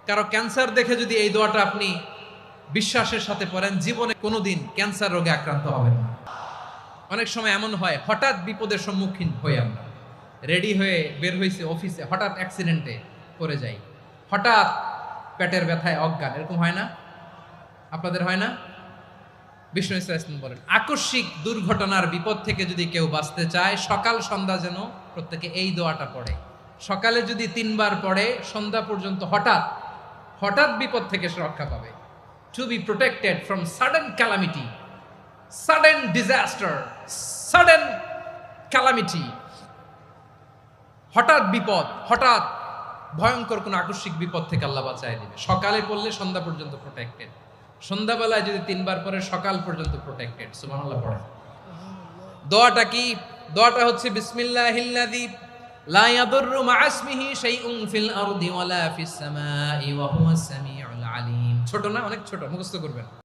কারো ক্যান্সার দেখে যদি এই দোয়াটা আপনি বিশ্বাসের সাথে পড়েন, জীবনে কোনোদিন ক্যান্সার রোগে আক্রান্ত হবেন না। অনেক সময় এমন হয়, হঠাৎ বিপদের সম্মুখীন হই আমরা, রেডি হয়ে বের হয়েছে অফিসে, হঠাৎ অ্যাক্সিডেন্টে পড়ে যাই, হঠাৎ পেটের ব্যথায় অজ্ঞান, এরকম হয় না? আপনাদের হয় না? বিষ্ণু ইসলাম বলেন, আকস্মিক দুর্ঘটনার বিপদ থেকে যদি কেউ বাঁচতে চায়, সকাল সন্ধ্যা যেন প্রত্যেকে এই দোয়াটা পড়ে। সকালে যদি 3 বার পড়ে, সন্ধ্যা পর্যন্ত হঠাৎ হঠাৎ বিপদ থেকে সে রক্ষা পাবে। To be protected from sudden calamity, sudden disaster, sudden calamity, হঠাৎ বিপদ, হঠাৎ ভয়ঙ্কর কোন আকস্মিক বিপদ থেকে আল্লাহ বাঁচায় দিবে। সকালে পড়লে সন্ধ্যা পর্যন্ত প্রোটেক্টেড, সন্ধ্যাবেলায় যদি 3 বার পরে সকাল পর্যন্ত প্রোটেক্টেড। সুবহানাল্লাহ পড়ে। দোয়াটা কি? দোয়াটা হচ্ছে বিসমিল্লাহিল্লাযী লা ইয়াদুররু মা ইসমিহি শাইউন ফিল আরদি ওয়ালা ফিস সামাই ওয়া হুয়াস সামিউল আলিম। ছোট না? অনেক ছোট, মুখস্থ করবেন।